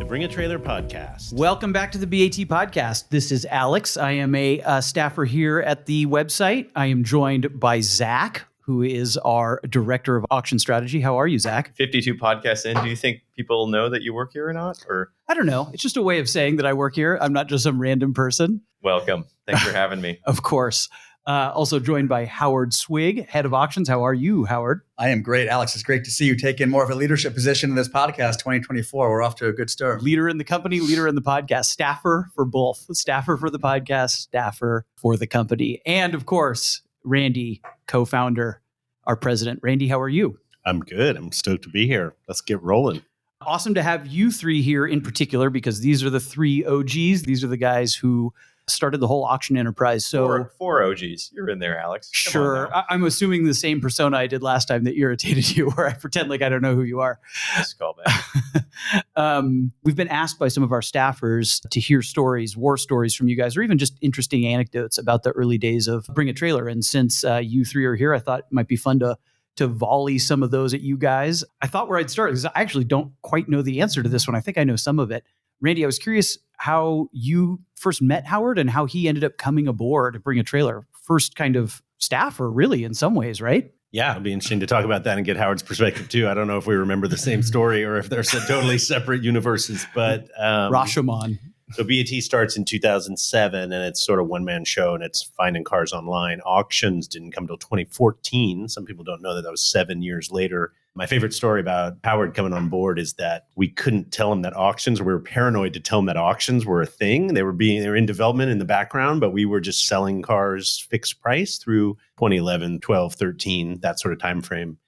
Bring a Trailer podcast. Welcome back to the BaT podcast. This is Alex. I am a staffer here at the website. I am joined by Zach, who is our director of auction strategy. How are you, Zach? 52 podcasts in. Do you think people know that you work here or not? Or I don't know. It's just a way of saying that I work here. I'm not just some random person. welcome. Thanks for having me. Of course. Also joined by Howard Swig, head of auctions. How are you, Howard? I am great, Alex. It's great to see you take in more of a leadership position in this podcast 2024. We're off to a good start. Leader in the company, leader in the podcast, staffer for both. Staffer for the podcast, staffer for the company. And of course, Randy, co-founder, our president. Randy, how are you? I'm good. I'm stoked to be here. Let's get rolling. Awesome to have you three here in particular, because these are the three OGs. These are the guys who started the whole auction enterprise. So Four OGs. You're in there, Alex. Come sure. on now. I'm assuming the same persona I did last time that irritated you, where I pretend like I don't know who you are. Nice call back. We've been asked by some of our staffers to hear stories, war stories from you guys, or even just interesting anecdotes about the early days of Bring a Trailer. And since you three are here, I thought it might be fun to volley some of those at you guys. I thought where I'd start, because I actually don't quite know the answer to this one. I think I know some of it. Randy, I was curious how you first met Howard and how he ended up coming aboard to Bring a Trailer. First kind of staffer, really, in some ways, right? Yeah, it'll be interesting to talk about that and get Howard's perspective too. I don't know if we remember the same story or if they're totally separate universes, but Rashomon. So BaT starts in 2007 and it's sort of one-man show and it's finding cars online. Auctions didn't come till 2014. Some people don't know that was 7 years later. My favorite story about Howard coming on board is that we couldn't tell him that auctions, we were paranoid to tell him that auctions were a thing. They were in development in the background, but we were just selling cars fixed price through 2011, 12, 13, that sort of time frame.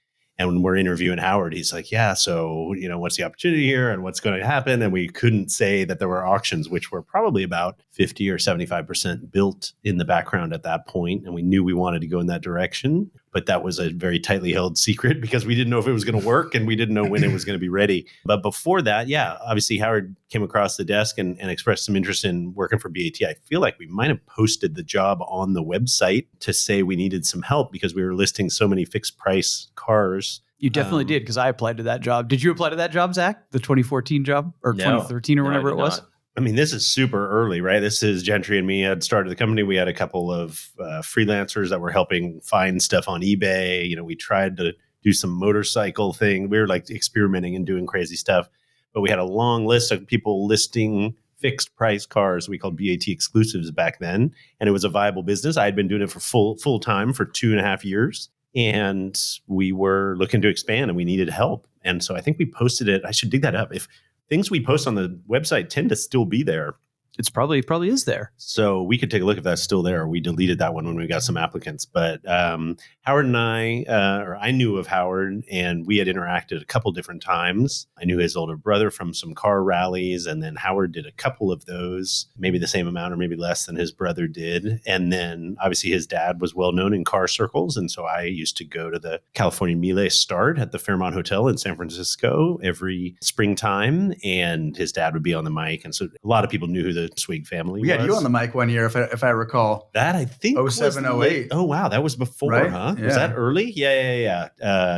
And when we're interviewing Howard, he's like, yeah, so, what's the opportunity here and what's going to happen? And we couldn't say that there were auctions, which were probably about 50 or 75% built in the background at that point. And we knew we wanted to go in that direction. But that was a very tightly held secret because we didn't know if it was going to work and we didn't know when it was going to be ready. But before that, yeah, obviously Howard came across the desk and expressed some interest in working for BaT. I feel like we might have posted the job on the website to say we needed some help because we were listing so many fixed price cars. You definitely did, because I applied to that job. Did you apply to that job, Zach? The 2014 job or No. 2013 or whatever it was? Not. I mean, this is super early, right? This is Gentry and me had started the company. We had a couple of freelancers that were helping find stuff on eBay. We tried to do some motorcycle thing. We were like experimenting and doing crazy stuff. But we had a long list of people listing fixed price cars we called BaT exclusives back then. And it was a viable business. I had been doing it for full time for 2.5 years. And we were looking to expand and we needed help. And so I think we posted it. I should dig that up. If things we post on the website tend to still be there. It's probably is there. So we could take a look if that's still there. We deleted that one when we got some applicants. But Howard and I knew of Howard and we had interacted a couple different times. I knew his older brother from some car rallies. And then Howard did a couple of those, maybe the same amount or maybe less than his brother did. And then obviously his dad was well known in car circles. And so I used to go to the California Melee Start at the Fairmont Hotel in San Francisco every springtime. And his dad would be on the mic. And so a lot of people knew who the Swig family We was. had you on the mic one year, if I recall. That I think 07, was late. 08. Oh wow, that was before, Right? huh? Yeah. Was that early? Yeah.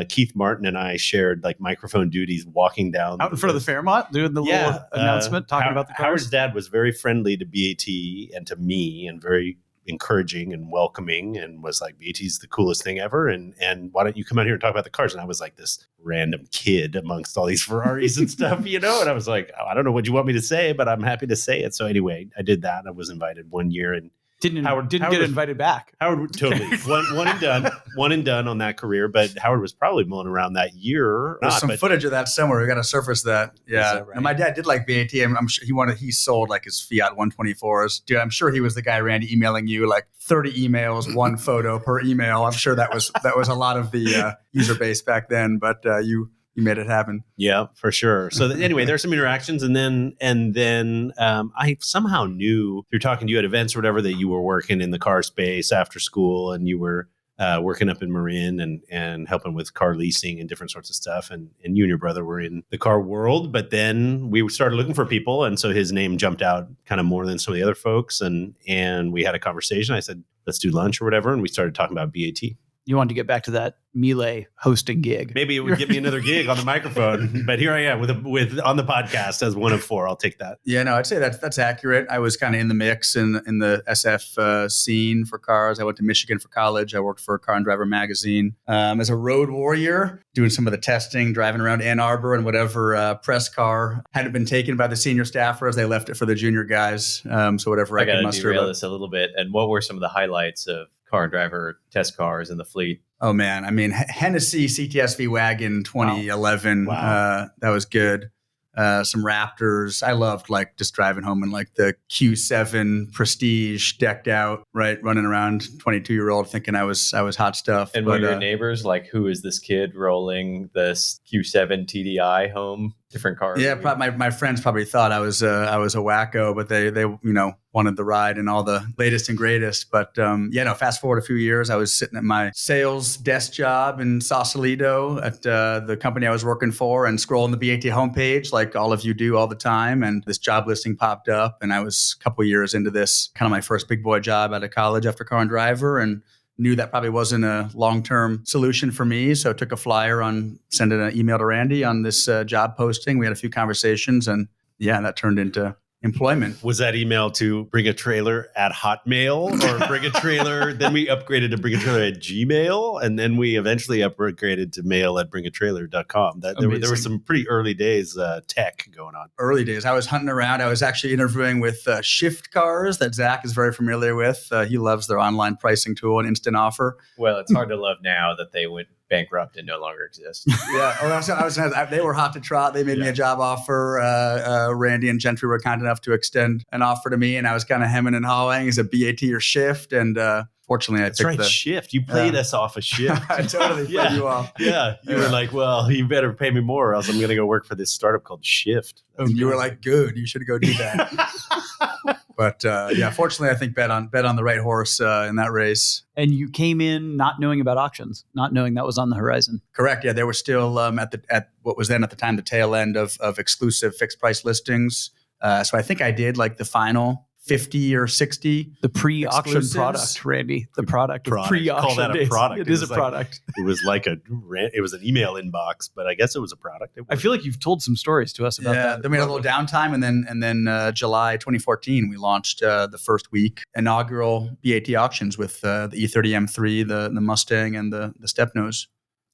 Keith Martin and I shared like microphone duties walking down Out in front of the Fairmont, doing the little announcement, talking about the cars. Howard's dad was very friendly to BaT and to me, and very encouraging and welcoming, and was like, BAT's the coolest thing ever, and why don't you come out here and talk about the cars? And I was like this random kid amongst all these Ferraris and stuff, and I was like, I don't know what you want me to say, but I'm happy to say it. So anyway, I did that. I was invited one year and Howard didn't Howard get was- invited back. Howard totally one and done on that career, but Howard was probably mulling around that year. There's some footage of that somewhere. We got to surface that. Yeah. that right? And my dad did like BaT. I'm sure he sold like his Fiat 124s. Dude, I'm sure he was the guy, Randy, emailing you like 30 emails, one photo per email. I'm sure that was a lot of the user base back then, but you made it happen. Yeah, for sure. So anyway, there's some interactions, and then I somehow knew through talking to you at events or whatever that you were working in the car space after school, and you were working up in Marin and helping with car leasing and different sorts of stuff. And you and your brother were in the car world, but then we started looking for people, and so his name jumped out kind of more than some of the other folks, and we had a conversation. I said, let's do lunch or whatever, and we started talking about BaT. You wanted to get back to that Melee hosting gig. Maybe it would get me another gig on the microphone, but here I am with on the podcast as one of 4. I'll take that. Yeah, no, I'd say that's accurate. I was kind of in the mix in the SF scene for cars. I went to Michigan for college. I worked for Car and Driver magazine as a road warrior, doing some of the testing, driving around Ann Arbor and whatever press car hadn't been taken by the senior staffers. They left it for the junior guys. So whatever I could muster. Derail this a little bit. And what were some of the highlights of Car and Driver test cars in the fleet? Oh man, I mean Hennessy CTSV wagon 2011. Wow. That was good. Some Raptors. I loved like just driving home in like the Q7 Prestige decked out, right, running around 22-year-old thinking I was hot stuff. And were your neighbors like, who is this kid rolling this Q7 TDI home? Different cars. Yeah, my friends probably thought I was a wacko, but they wanted the ride and all the latest and greatest. But fast forward a few years, I was sitting at my sales desk job in Sausalito at the company I was working for and scrolling the BaT homepage like all of you do all the time. And this job listing popped up, and I was a couple years into this, kind of my first big boy job out of college after Car and Driver, and knew that probably wasn't a long-term solution for me. So I took a flyer on sending an email to Randy on this job posting. We had a few conversations, and that turned into employment. Was that email to bring a trailer at Hotmail or bring a trailer? Then we upgraded to bring a trailer at Gmail. And then we eventually upgraded to mail at bringatrailer.com. There were some pretty early days tech going on. Early days. I was hunting around. I was actually interviewing with Shift Cars that Zach is very familiar with. He loves their online pricing tool and instant offer. Well, it's hard to love now that they went bankrupt and no longer exist. They were hot to trot. They made me a job offer. Randy and Gentry were kind enough to extend an offer to me, and I was kind of hemming and hawing. Is it BaT or Shift? And fortunately, I picked Shift. You played us off a Shift. I totally played you off. Yeah, you were like, well, you better pay me more, or else I'm going to go work for this startup called Shift. And you were like, good. You should go do that. But fortunately, I think bet on the right horse in that race. And you came in not knowing about auctions, not knowing that was on the horizon. Correct. Yeah, they were still at what was then at the time the tail end of exclusive fixed price listings. So I think I did like the final 50 or 60. The pre-auction product, Randy. The product. Pre-auction. Call that a product. It is a product. It was like it was an email inbox, but I guess it was a product. I feel like you've told some stories to us about that. Then we had a little downtime, and then July 2014 we launched the first week inaugural BaT auctions with the E30 M3, the Mustang, and the Stepnose.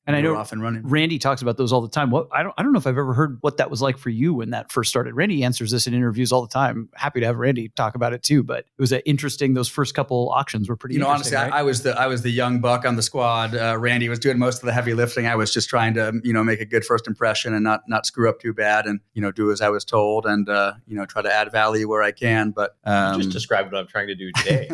And I know off and running. Randy talks about those all the time. I don't know if I've ever heard what that was like for you when that first started. Randy answers this in interviews all the time. Happy to have Randy talk about it too. But it was interesting. Those first couple auctions were pretty interesting. Honestly, right? I was the young buck on the squad. Randy was doing most of the heavy lifting. I was just trying to make a good first impression and not screw up too bad, and do as I was told, and try to add value where I can. But you just described what I'm trying to do today.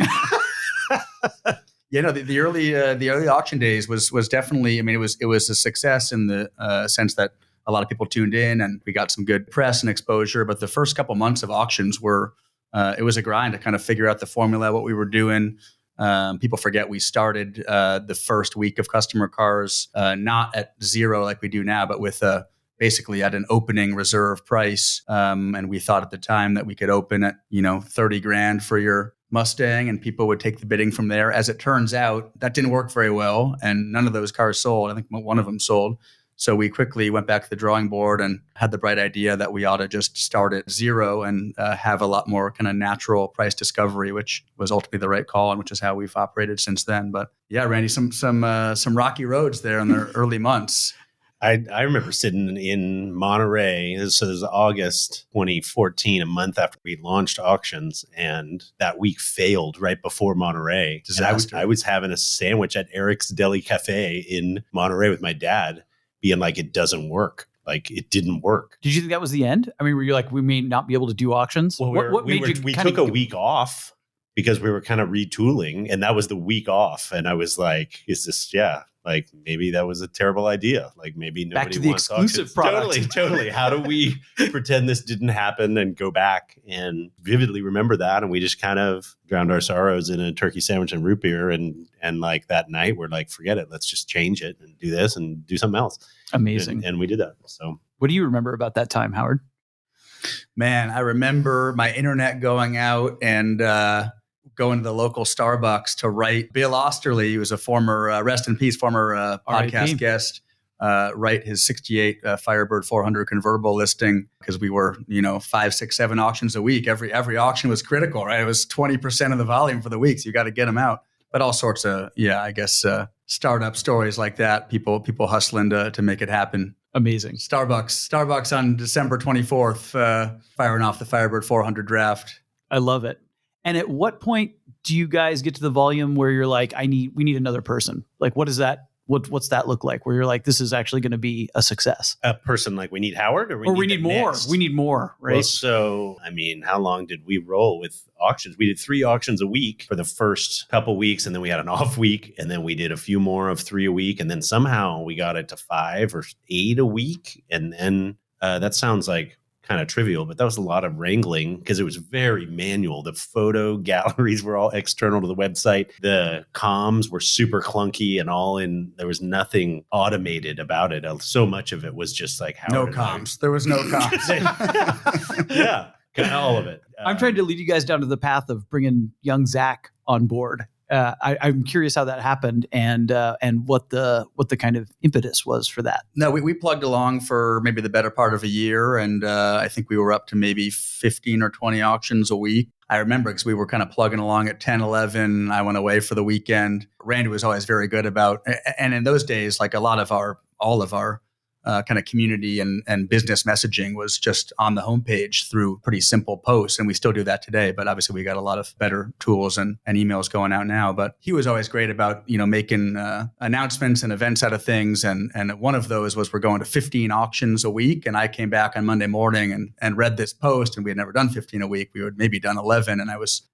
The early auction days was definitely. I mean, it was a success in the sense that a lot of people tuned in and we got some good press and exposure. But the first couple months of auctions were it was a grind to kind of figure out the formula, what we were doing. People forget we started the first week of customer cars not at zero like we do now, but with basically at an opening reserve price. And we thought at the time that we could open at $30,000 for your Mustang, and people would take the bidding from there. As it turns out, that didn't work very well, and none of those cars sold. I think one of them sold. So we quickly went back to the drawing board and had the bright idea that we ought to just start at zero and have a lot more kind of natural price discovery, which was ultimately the right call, and which is how we've operated since then. But yeah, Randy, some rocky roads there in the early months. I remember sitting in Monterey. So this was August 2014, a month after we launched auctions, and that week failed right before Monterey. Disaster. I was having a sandwich at Eric's Deli Cafe in Monterey with my dad, being like, it doesn't work. Like, it didn't work. Did you think that was the end? I mean, were you like, we may not be able to do auctions? Well, we took a week off because we were kind of retooling, and that was the week off. And I was like, like maybe that was a terrible idea. Like maybe nobody back to the wants exclusive auctions. product. Totally. How do we pretend this didn't happen and go back and vividly remember that? And we just kind of drowned our sorrows in a turkey sandwich and root beer. And like that night, we're like, forget it. Let's just change it and do this and do something else. Amazing. And we did that. So what do you remember about that time, Howard? Man, I remember my internet going out and going to the local Starbucks to write Bill Osterly, who was a former, rest in peace, former podcast guest, write his 68 Firebird 400 convertible listing, because we were, 5, 6, 7 auctions a week. Every auction was critical, right? It was 20% of the volume for the week. So you got to get them out. But all sorts of, startup stories like that. People hustling to make it happen. Amazing. Starbucks on December 24th, firing off the Firebird 400 draft. I love it. And at what point do you guys get to the volume where you're like, we need another person? Like, what is that? What's that look like? Where you're like, this is actually going to be a success? A person like we need Howard, or we need more. next? We need more, right? Well, so, how long did we roll with auctions? We did 3 auctions a week for the first couple weeks, and then we had an off week, and then we did a few more of 3 a week, and then somehow we got it to 5 or 8 a week, and then that sounds like kind of trivial, but that was a lot of wrangling because it was very manual. The photo galleries were all external to the website. The comms were super clunky and there was nothing automated about it. So much of it was just like no comms. There was no comms. Yeah, kind of all of it. I'm trying to lead you guys down to the path of bringing young Zach on board. I'm curious how that happened and what the kind of impetus was for that. No, we plugged along for maybe the better part of a year, and I think we were up to maybe 15 or 20 auctions a week. I remember because we were kind of plugging along at 10, 11. I went away for the weekend. Randy was always very good about, and in those days, like all of our kind of community and business messaging was just on the homepage through pretty simple posts. And we still do that today. But obviously we got a lot of better tools and emails going out now. But he was always great about, making announcements and events out of things. And one of those was we're going to 15 auctions a week. And I came back on Monday morning and read this post, and we had never done 15 a week. We had maybe done 11. And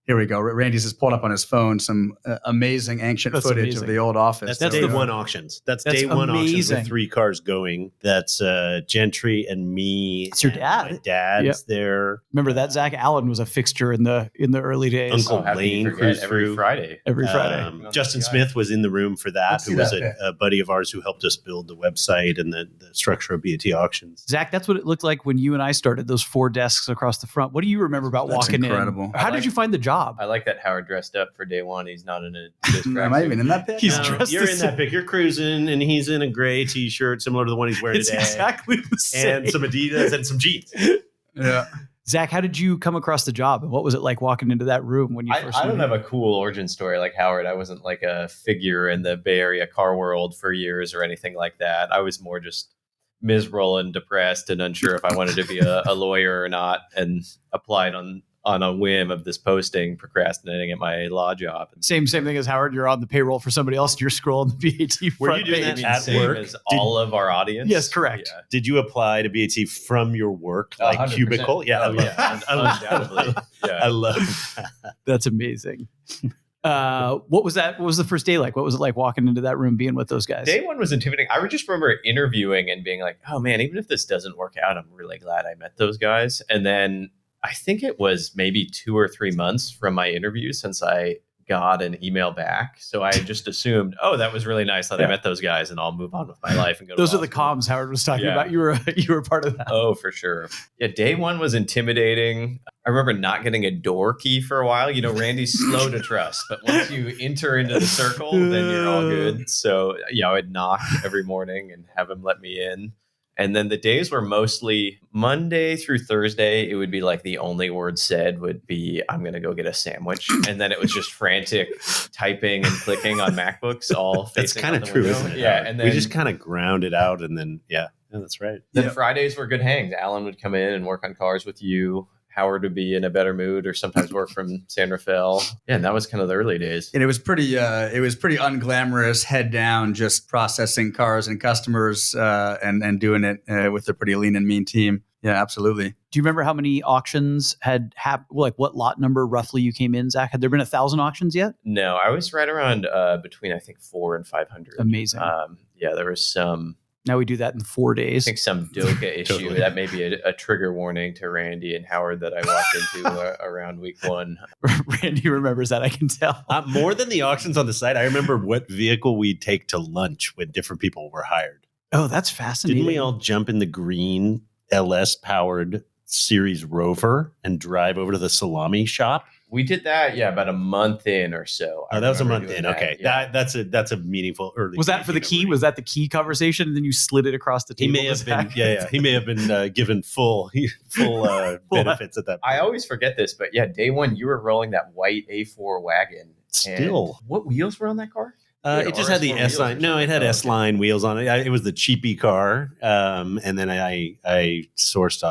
here we go. Randy's just pulled up on his phone some amazing ancient footage of the old office. That's day one auctions. That's day one auctions with 3 cars going. That's Gentry and me. It's your dad. My dad's there. Remember that Zach Allen was a fixture in the early days. Uncle Lane cruised every Friday. Justin Smith was in the room for that. Who was a buddy of ours who helped us build the website and the structure of BaT auctions. Zach, that's what it looked like when you and I started. Those 4 desks across the front. What do you remember about walking in? How did you find the job? I like that Howard dressed up for day one. He's not in a Am I even in that pic? You're in that pic. You're cruising, and he's in a gray T-shirt similar to the one he's wearing today. Exactly the same. And some Adidas and some jeans. Yeah. Zach, how did you come across the job? And what was it like walking into that room when you first I don't have a cool origin story like Howard. I wasn't like a figure in the Bay Area car world for years or anything like that. I was more just miserable and depressed and unsure if I wanted to be a lawyer or not, and applied on a whim of this posting, procrastinating at my law job. Same thing as Howard. You're on the payroll for somebody else and you're scrolling the BaT front Were you doing page. that at work? As all of our audience? Yes, correct. Yeah. Did you apply to BaT from your work, like 100%. cubicle? Yeah, Undoubtedly. Yeah. I love that. That's amazing. What was that? What was the first day like? What was it like walking into that room, being with those guys? Day one was intimidating. I just remember interviewing and being like, oh man, even if this doesn't work out, I'm really glad I met those guys. And then I think it was maybe 2 or 3 months from my interview since I got an email back. So I just assumed, oh, that was really nice that I met those guys, and I'll move on with my life and go. Those are the comms Howard was talking about. You were part of that. Oh, for sure. Yeah, day one was intimidating. I remember not getting a door key for a while. Randy's slow to trust, but once you enter into the circle, then you're all good. So I would knock every morning and have him let me in. And then the days were mostly Monday through Thursday. It would be like the only word said would be, I'm going to go get a sandwich. And then it was just frantic typing and clicking on MacBooks all facing. That's kind of true, isn't it? Yeah. And then we just kind of ground it out, and then, yeah, that's right. Then Fridays were good hangs. Alan would come in and work on cars with you. Howard would be in a better mood, or sometimes work from San Rafael. Yeah, and that was kind of the early days. And it was pretty unglamorous, head down, just processing cars and customers, and doing it with a pretty lean and mean team. Yeah, absolutely. Do you remember how many auctions had happened? Like what lot number roughly you came in, Zach? Had there been 1,000 auctions yet? No, I was right around between I think 400 and 500. Amazing. Yeah, there was some. Now we do that in 4 days. I think some DOCA issue. Totally. That may be a trigger warning to Randy and Howard that I walked into around week 1. Randy remembers that, I can tell. More than the auctions on the site, I remember what vehicle we'd take to lunch when different people were hired. Oh, that's fascinating. Didn't we all jump in the green LS-powered Series Rover and drive over to the salami shop? We did that, about a month in or so. Oh, that was a remember month doing in. that, Okay, yeah. that's a meaningful early. Was that for the key? memory. Was that the key conversation? And then you slid it across the He table? may to have been, Zach? yeah. He may have been given full benefits at that point. I always forget this, but day one, you were rolling that white A4 wagon. Still. And what wheels were on that car? It just had the RS4 S wheels or line. No, it something. had Oh, S line wheels on it. It was the cheapy car, and then I sourced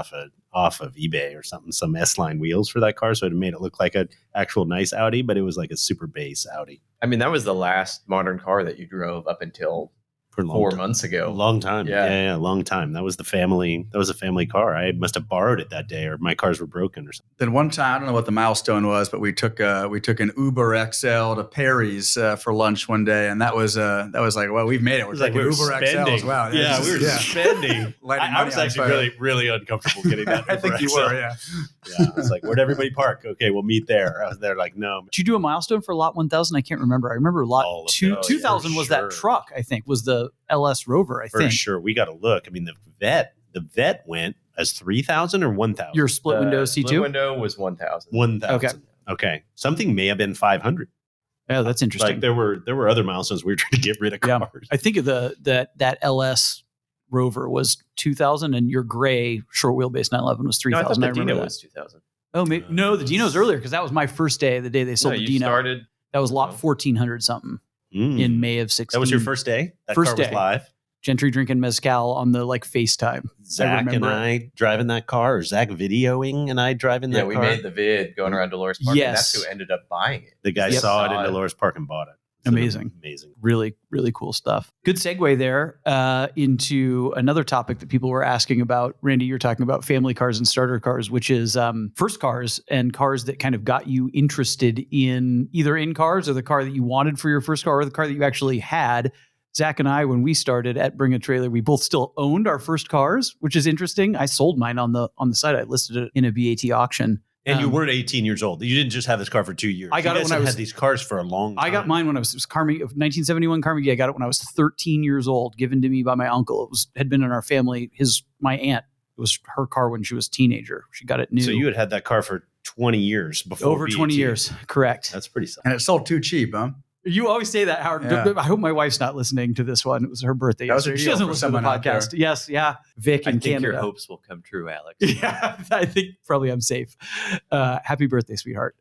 off of eBay or something some S line wheels for that car, so it made it look like an actual nice Audi, but it was like a super base Audi. I mean, that was the last modern car that you drove up until For a long 4 time. months ago. Long time. Yeah. Yeah, long time. That was a family car. I must have borrowed it that day, or my cars were broken or something. Then one time, I don't know what the milestone was, but we took an Uber XL to Perry's for lunch one day, and that was like, well, we've made it. We're It's like taking we were Uber spending. XLs. Wow, Yeah, we were spending. Lighting I was money on actually fire. really, really uncomfortable getting that. I think Uber you XL. were, yeah. Yeah, I was like, where'd everybody park? Okay, we'll meet there. I was there like, no. Did you do a milestone for lot 1000? I can't remember. I remember All lot of two, those, 2000 for was sure. that truck, I think, was the LS Rover, I For think. sure. We got to look. I mean, the vet went as 3,000 or 1,000? Your split window Split C2? window was 1,000. 1,000. Okay. Something may have been 500. Yeah, that's interesting. Like there were other milestones we were trying to get rid of Yeah. cars. I think of that LS Rover was 2000 and your gray short wheelbase 911 was No, I 3000. thought I the remember Dino that. was 2,000. Oh, no, the Dino's earlier because that was my first day, the day they sold No, the you Dino. started. That was lot Oh. 1400 something Mm. in May of 16. That was your first day? That First car was day. live? Gentry drinking mezcal on the FaceTime. Zach and remember I driving that car, or Zach videoing and I driving that Yeah, car? we made the vid going around Dolores Park, and Yes. that's who ended up buying it. The guy Yep. saw it in Dolores Park and bought it. It's Amazing. Amazing. Really, really cool stuff. Good segue there into another topic that people were asking about. Randy, you're talking about family cars and starter cars, which is first cars and cars that kind of got you interested in either in cars or the car that you wanted for your first car or the car that you actually had. Zach and I, when we started at Bring a Trailer, we both still owned our first cars, which is interesting. I sold mine on the site. I listed it in a BAT auction. And you weren't 18 years old. You didn't just have this car for 2 years. I got you it guys when I was- had these cars for a long time. I got mine when I was 1971 Carnegie. I got it when I was 13 years old, given to me by my uncle. Had been in our family. My aunt, it was her car when she was a teenager. She got it new. So you had that car for 20 years before over 20 BAT. years. Correct. That's pretty solid. And it sold too cheap, huh? You always say that, Howard. Yeah. I hope my wife's not listening to this one. It was her birthday That was a yesterday. She deal doesn't for listen to the someone out there. podcast. Yes, yeah. Vic I in think Canada. your hopes will come true, Alex. Yeah, I think probably I'm safe. Happy birthday, sweetheart.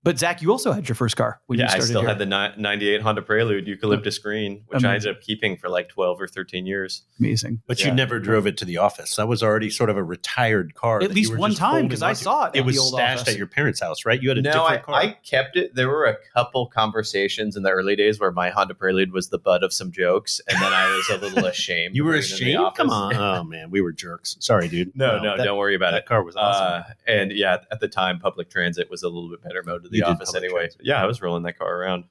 But Zach, you also had your first car when you I started still here. had the 98 Honda Prelude eucalyptus green, which I Amazing. ended up keeping for like 12 or 13 years. Amazing. But Yeah. you never drove it to the office. That was already sort of a retired car. At that least you were one just time, holding 'cause I onto. saw it It at was the old stashed office. at your parents' house, right? You had a No, different car. I kept it. There were a couple conversations in the early days where my Honda Prelude was the butt of some jokes, and then I was a little ashamed. You to were bring it in the ashamed? office. Come on. Oh, man. We were jerks. Sorry, dude. No, that, don't worry about that it. car was awesome. And at the time, public transit was a little bit better mode to the You did office public anyway. transit. Yeah, I was rolling that car around.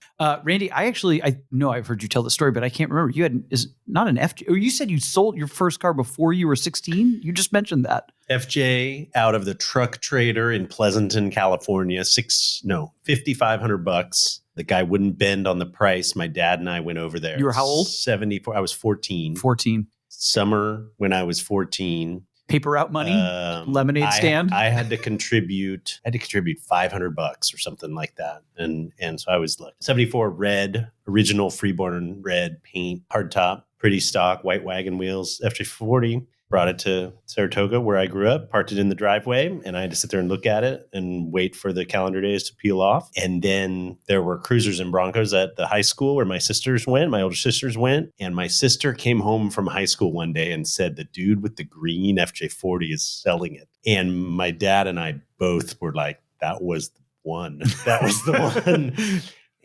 Randy, I know I've heard you tell the story, but I can't remember. You had is not an FJ. Or you said you sold your first car before you were 16. You just mentioned that. FJ out of the truck trader in Pleasanton, California, $5,500. The guy wouldn't bend on the price. My dad and I went over there. You were how old? 74. I was 14. 14. Summer when I was 14. Paper route money. Lemonade stand? I had to contribute. $500 or something like that, and so I was like 74 red, original Freeborn red paint, hardtop, pretty stock, white wagon wheels, FJ40. Brought it to Saratoga, where I grew up, parked it in the driveway, and I had to sit there and look at it and wait for the calendar days to peel off. And then there were Cruisers and Broncos at the high school where my older sisters went. And my sister came home from high school one day and said, the dude with the green FJ40 is selling it. And my dad and I both were like, that was the one. That was the one.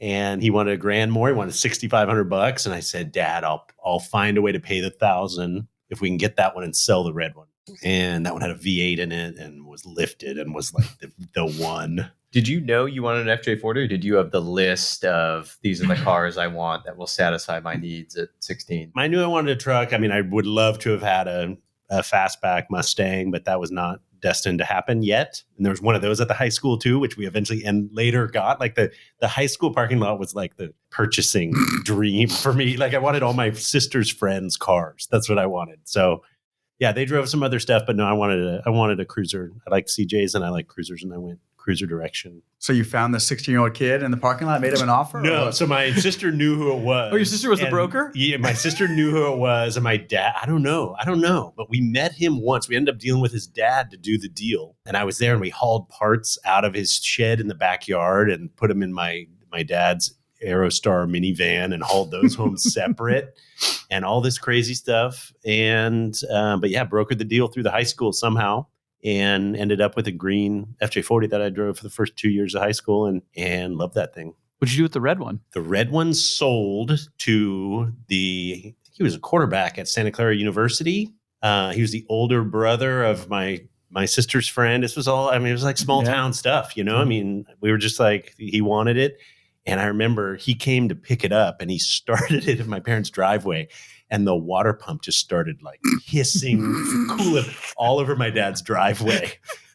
And he wanted $1,000 more. He wanted $6,500. And I said, Dad, I'll find a way to pay the $1,000 if we can get that one and sell the red one. And that one had a V8 in it and was lifted and was like the one. Did you know you wanted an FJ40, or did you have the list of these are the cars I want that will satisfy my needs at 16? I knew I wanted a truck. I mean, I would love to have had a fastback Mustang, but that was not destined to happen yet. And there was one of those at the high school too, which we eventually and later got. Like the high school parking lot was like the purchasing dream for me. Like I wanted all my sister's friends' cars. That's what I wanted. So yeah, they drove some other stuff, but no, I wanted a cruiser. I like CJs and I like cruisers, and I went cruiser direction. So you found the 16-year-old kid in the parking lot, made him an offer? No, so my sister knew who it was. Oh, your sister was the broker? Yeah, my sister knew who it was, and my dad, I don't know. But we met him once. We ended up dealing with his dad to do the deal. And I was there, and we hauled parts out of his shed in the backyard and put them in my dad's Aerostar minivan and hauled those home separate and all this crazy stuff. And, but yeah, brokered the deal through the high school somehow. And ended up with a green FJ40 that I drove for the first 2 years of high school and loved that thing. What'd you do with the red one? The red one sold to he was a quarterback at Santa Clara University. He was the older brother of my sister's friend. This was all, it was like small town stuff, you know? We were just like, he wanted it. And I remember he came to pick it up and he started it in my parents' driveway. And the water pump just started like hissing coolant all over my dad's driveway.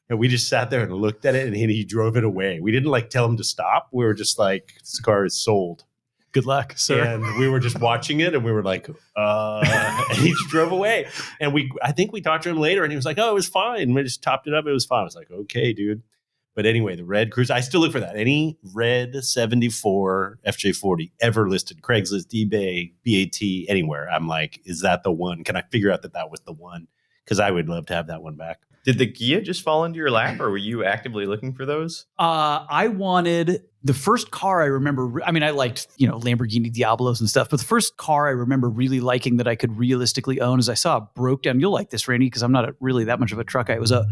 And we just sat there and looked at it and he drove it away. We didn't like tell him to stop. We were just like, this car is sold. Good luck, sir. And we were just watching it and we were like, and he just drove away. And I think we talked to him later and he was like, oh, it was fine. And we just topped it up. It was fine. I was like, okay, dude. But anyway, the red Cruiser, I still look for that. Any red 74 FJ40 ever listed, Craigslist, eBay, BaT, anywhere. I'm like, is that the one? Can I figure out that was the one? Because I would love to have that one back. Did the Gia just fall into your lap, or were you actively looking for those? I wanted the first car I remember. I liked, Lamborghini Diablos and stuff. But the first car I remember really liking that I could realistically own is I saw a broke down. You'll like this, Randy, because I'm not really that much of a truck guy. It was a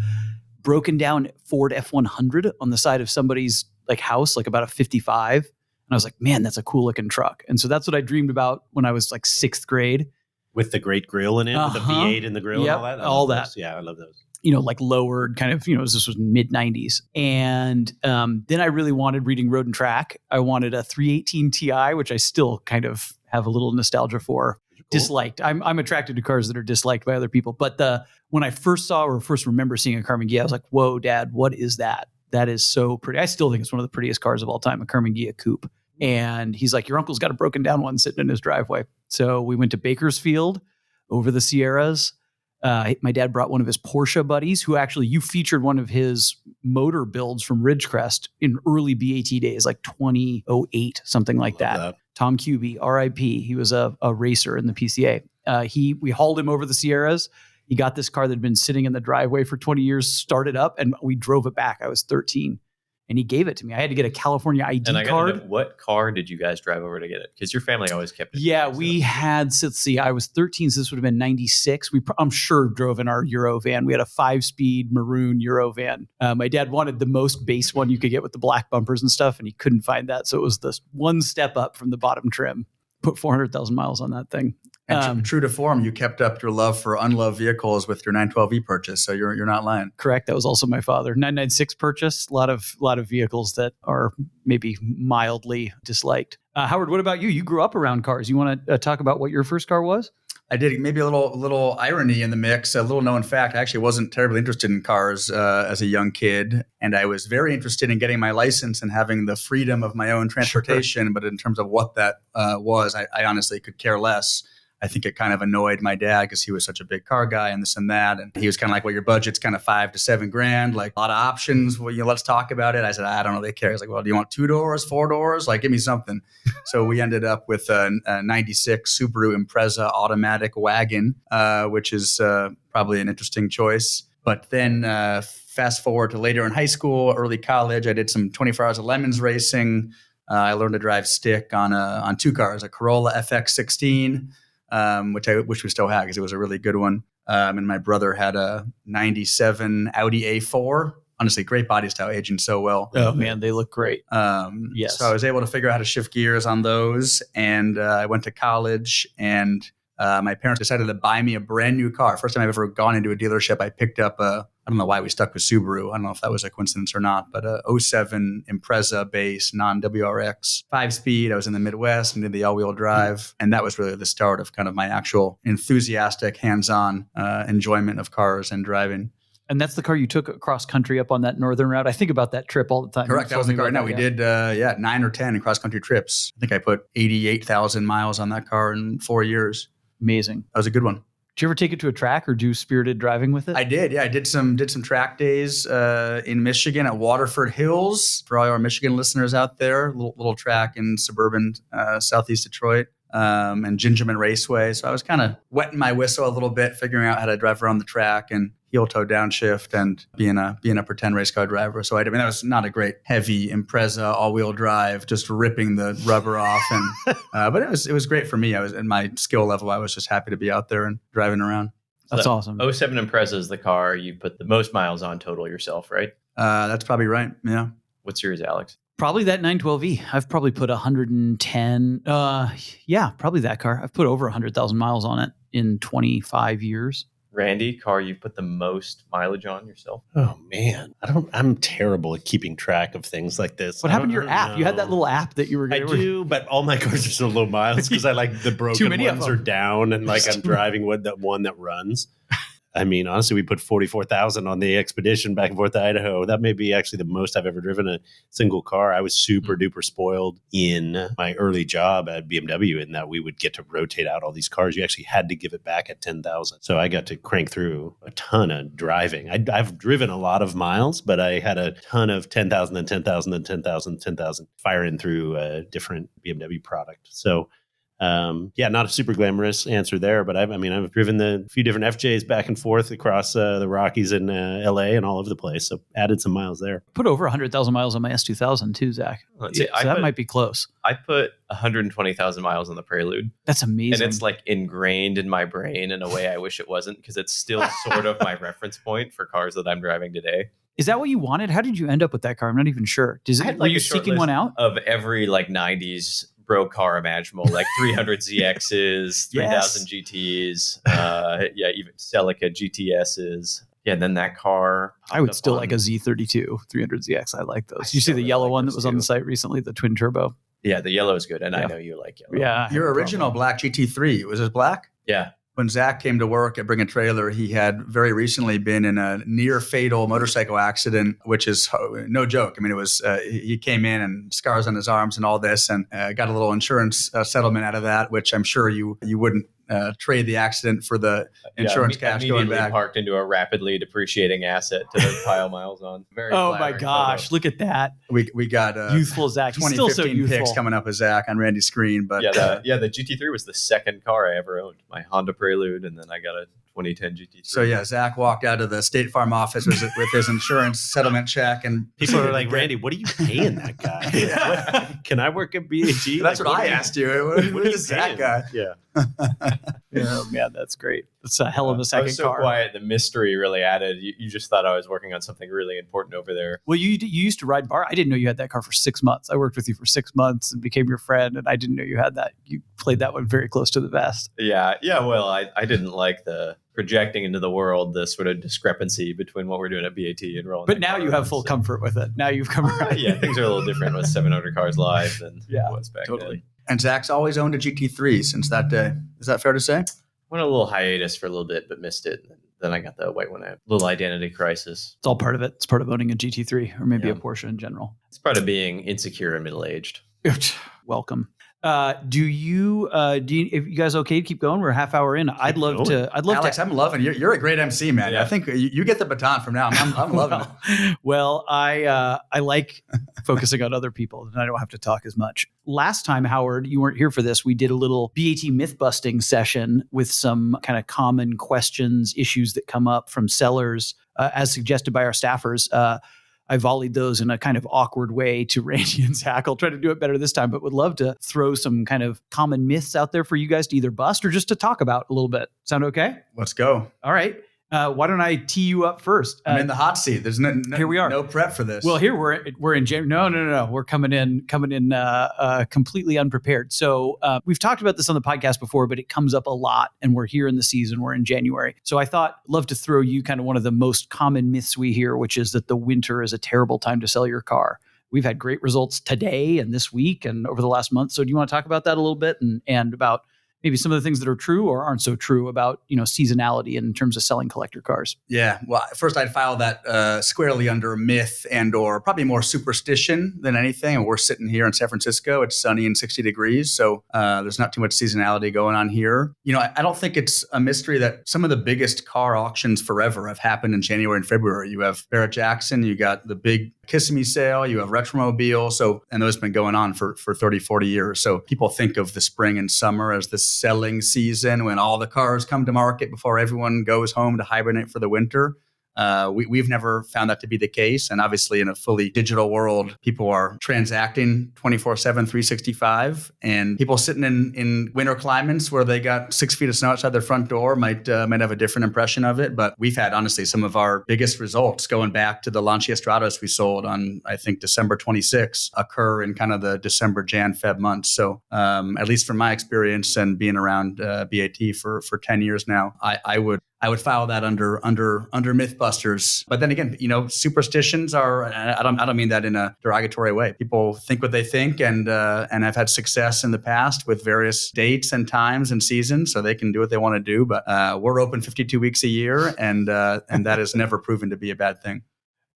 broken down Ford F100 on the side of somebody's house, about a 55. And I was like, man, that's a cool looking truck. And so that's what I dreamed about when I was sixth grade. With the great grill in it, with the V8 in the grill and all that? All that. Yeah, I love those. Lowered kind of, this was mid 90s. And then I really wanted, reading Road and Track, I wanted a 318 Ti, which I still kind of have a little nostalgia for. Cool. Disliked. I'm attracted to cars that are disliked by other people. But when I first remember seeing a Karmann Ghia, I was like, whoa, Dad, what is that? That is so pretty. I still think it's one of the prettiest cars of all time, a Karmann Ghia coupe. And he's like, your uncle's got a broken down one sitting in his driveway. So we went to Bakersfield over the Sierras. My dad brought one of his Porsche buddies, who actually, you featured one of his motor builds from Ridgecrest in early BaT days, 2008, something like that. Tom Cuby, RIP. He was a racer in the PCA. We hauled him over the Sierras. He got this car that had been sitting in the driveway for 20 years, started up, and we drove it back. I was 13. And he gave it to me. I had to get a California ID and I card. Know, what car did you guys drive over to get it? Because your family always kept it. Yeah, we had, let's see, I was 13, so this would have been 96. I'm sure drove in our Euro van. We had a 5-speed maroon Euro van. My dad wanted the most base one you could get with the black bumpers and stuff, and he couldn't find that. So it was this one step up from the bottom trim. Put 400,000 miles on that thing. And true to form, you kept up your love for unloved vehicles with your 912E purchase, so you're not lying. Correct. That was also my father. 996 purchase. A lot of vehicles that are maybe mildly disliked. Howard, what about you? You grew up around cars. You want to talk about what your first car was? I did. Maybe a little irony in the mix. A little known fact: I actually wasn't terribly interested in cars as a young kid, and I was very interested in getting my license and having the freedom of my own transportation. Sure. But in terms of what that was, I honestly could care less. I think it kind of annoyed my dad because he was such a big car guy and this and that. And he was kind of like, well, your budget's kind of $5,000 to $7,000, a lot of options. Well, let's talk about it. I said, I don't really care. He's like, well, do you want 2 doors, 4 doors? Give me something. So we ended up with a 96 Subaru Impreza automatic wagon, which is probably an interesting choice. But then fast forward to later in high school, early college, I did some 24 Hours of Lemons racing. I learned to drive stick on 2 cars, a Corolla FX16, which I wish we still had because it was a really good one. And my brother had a 97 Audi A4. Honestly, great body style, aging so well. Oh, man, they look great. Yes. So I was able to figure out how to shift gears on those. And I went to college and my parents decided to buy me a brand new car. First time I've ever gone into a dealership, I picked up I don't know why we stuck with Subaru. I don't know if that was a coincidence or not, but a 07 Impreza base, non-WRX, 5-speed. I was in the Midwest and did the all-wheel drive. And that was really the start of kind of my actual enthusiastic, hands-on enjoyment of cars and driving. And that's the car you took across country up on that northern route. I think about that trip all the time. Correct. That was the car. No, we did 9 or 10 cross-country trips. I think I put 88,000 miles on that car in 4 years. Amazing. That was a good one. Did you ever take it to a track or do spirited driving with it? I did. Yeah, I did some track days in Michigan at Waterford Hills. For all our Michigan listeners out there, little track in suburban southeast Detroit, and Gingerman Raceway. So I was kind of wetting my whistle a little bit, figuring out how to drive around the track and heel toe downshift and being a pretend race car driver. So that was not a great heavy Impreza all wheel drive, just ripping the rubber off. And but it was great for me. I was in my skill level. I was just happy to be out there and driving around. That's awesome. 07 Impreza is the car you put the most miles on total yourself, right? That's probably right. Yeah. What's yours, Alex? Probably that 912E. I've probably put 110. Yeah, probably that car. I've put over 100,000 miles on it in 25 years. Randy, car you put the most mileage on yourself? Oh man, I'm terrible at keeping track of things like this. What happened to your app? know. You had that little app that you were. I do, but all my cars are so low miles because I like the broken many of ones them. are down, and like I'm driving with that one that runs. I mean, honestly, we put 44,000 on the expedition back and forth to Idaho. That may be actually the most I've ever driven a single car. I was super duper spoiled in my early job at BMW in that we would get to rotate out all these cars. You actually had to give it back at 10,000. So I got to crank through a ton of driving. I've driven a lot of miles, but I had a ton of 10,000 and 10,000 and 10,000, 10,000 firing through a different BMW product. So not a super glamorous answer there, but I've driven a few different FJs back and forth across the Rockies and LA and all over the place. So added some miles there. Put over 100,000 miles on my S2000 too, Zach. Let's see, So that might be close. I put 120,000 miles on the Prelude. That's amazing. And it's like ingrained in my brain in a way I wish it wasn't, because it's still sort of my reference point for cars that I'm driving today. Is that what you wanted? How did you end up with that car? I'm not even sure. Were you seeking one out? Of every like 90s bro car imaginable, like 300 ZXs, 3000 GTs, even Celica GTSs. Yeah, and then that car. I would still like a Z32 300ZX. I like those. You see the yellow one that was on the site recently, the twin turbo? Yeah, the yellow is good. And I know you like yellow. Yeah. Your original black GT3, was it black? Yeah. When Zach came to work at Bring a Trailer, he had very recently been in a near fatal motorcycle accident, which is no joke. I mean, it was he came in and scars on his arms and all this, and got a little insurance settlement out of that, which I'm sure you wouldn't trade the accident for the insurance cash going back. Parked into a rapidly depreciating asset to pile miles on. Very my gosh, look at that. We got youthful Zach. He's still so 2015 youthful. pics coming up with Zach on Randy's screen. But the GT3 was the second car I ever owned. My Honda Prelude, and then I got a 2010 GT3. So Zach walked out of the State Farm office with his insurance settlement check, and people are like, "Randy, what are you paying that guy? Can I work at BAT?" That's what I asked you. What is Zach guy? Yeah. Oh man, that's great. It's a hell of a second car. I was so quiet. The mystery really added. You just thought I was working on something really important over there. Well, you used to ride bar. I didn't know you had that car for 6 months. I worked with you for 6 months and became your friend, and I didn't know you had that. You played that one very close to the vest. Yeah. Well, I didn't like the projecting into the world the sort of discrepancy between what we're doing at BAT and rolling. But now you have full comfort with it. Now you've come around. Yeah, things are a little different with 700 cars live than it was back then. And Zach's always owned a GT3 since that day. Is that fair to say? Went a little hiatus for a little bit, but missed it. Then I got the white one. A little identity crisis. It's all part of it. It's part of owning a GT3 or maybe a Porsche in general. It's part of being insecure and middle-aged. Welcome. Do you if you guys okay to keep going? We're a half hour in. I'd love Alex, to. I'm loving you're a great MC, man. Yeah. I think you get the baton from now. I'm loving it. Well, I like focusing on other people, and I don't have to talk as much. Last time, Howard, you weren't here for this. We did a little BAT myth busting session with some kind of common questions, issues that come up from sellers, as suggested by our staffers. I volleyed those in a kind of awkward way to Randy and Zach. I'll try to do it better this time, but would love to throw some kind of common myths out there for you guys to either bust or just to talk about a little bit. Sound okay? Let's go. All right. Why don't I tee you up first? I'm in the hot seat. There's no here we are. No prep for this. Well, here we're in January. No. We're coming in completely unprepared. So we've talked about this on the podcast before, but it comes up a lot, and we're here in the season. We're in January. So I thought, love to throw you kind of one of the most common myths we hear, which is that the winter is a terrible time to sell your car. We've had great results today and this week and over the last month. So do you want to talk about that a little bit and about maybe some of the things that are true or aren't so true about, seasonality in terms of selling collector cars. Yeah. Well, first I'd file that squarely under myth and or probably more superstition than anything. And we're sitting here in San Francisco. It's sunny and 60 degrees. So there's not too much seasonality going on here. I don't think it's a mystery that some of the biggest car auctions forever have happened in January and February. You have Barrett-Jackson, you got the big Kissimmee sale, you have Retromobile. And those have been going on for 30, 40 years. So people think of the spring and summer as the selling season when all the cars come to market before everyone goes home to hibernate for the winter. We've never found that to be the case. And obviously in a fully digital world, people are transacting 24/7, 365. And people sitting in winter climates where they got 6 feet of snow outside their front door might have a different impression of it. But we've had, honestly, some of our biggest results going back to the Lancia Stratos we sold on, I think, December 26 occur in kind of the December, Jan, Feb months. So at least from my experience and being around BaT for 10 years now, I would file that under Mythbusters. But then again, superstitions are, I don't mean that in a derogatory way. People think what they think, and I've had success in the past with various dates and times and seasons, so they can do what they want to do. But we're open 52 weeks a year, and that has never proven to be a bad thing.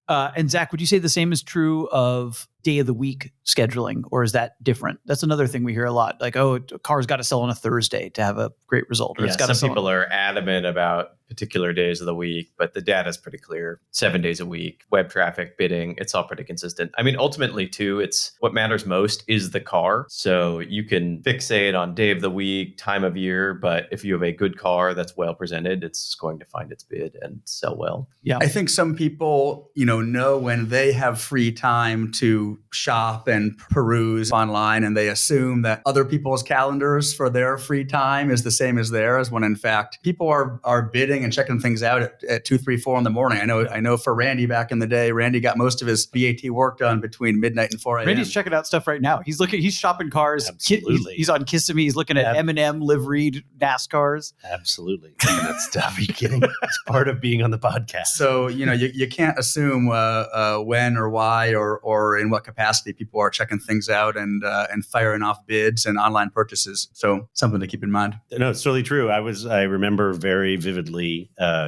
And Zach, would you say the same is true of day of the week scheduling, or is that different? That's another thing we hear a lot. Like, a car's got to sell on a Thursday to have a great result. Or yeah, some people are adamant about particular days of the week, but the data is pretty clear. 7 days a week, web traffic, bidding, it's all pretty consistent. I mean, ultimately, too, it's what matters most is the car. So you can fixate on day of the week, time of year, but if you have a good car that's well presented, it's going to find its bid and sell well. Yeah, I think some people, know when they have free time to shop and peruse online, and they assume that other people's calendars for their free time is the same as theirs, when in fact people are bidding and checking things out at 2, 3, 4 in the morning. I know for Randy back in the day, Randy got most of his BaT work done between midnight and 4 a.m. Randy's checking out stuff right now. He's shopping cars. Absolutely. He's on Kissimmee. He's looking at M&M liveried NASCARs. Absolutely. That stuff. Are you kidding? It's part of being on the podcast. So, you can't assume when or why or in what capacity people are checking things out and firing off bids and online purchases. So something to keep in mind. No, it's totally true. I remember very vividly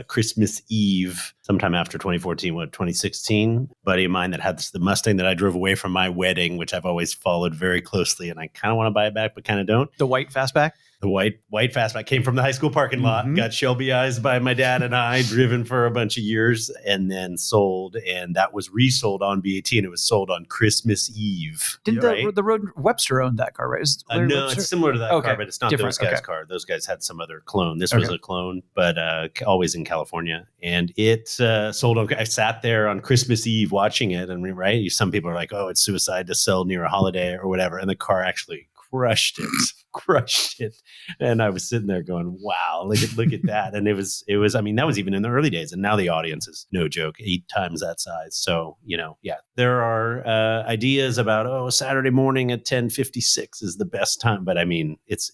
Christmas Eve, sometime after 2014, 2016, buddy of mine that had the Mustang that I drove away from my wedding, which I've always followed very closely, and I kind of want to buy it back, but kind of don't. The white fastback? The white fastback came from the high school parking lot, got Shelbyized by my dad and I, driven for a bunch of years, and then sold. And that was resold on BaT, and it was sold on Christmas Eve. Did the Road Webster own that car, right? No, Webster? it's similar to that car, but it's not different. those guys' car. Those guys had some other clone. This was a clone, but always in California. And it sold on. I sat there on Christmas Eve watching it, and some people are like, "Oh, it's suicide to sell near a holiday or whatever," and the car actually crushed it. And I was sitting there going, wow, look at that. And it was, I mean, that was even in the early days. And now the audience is, no joke, 8 times that size. So, there are ideas about, Saturday morning at 10:56 is the best time. But I mean, it's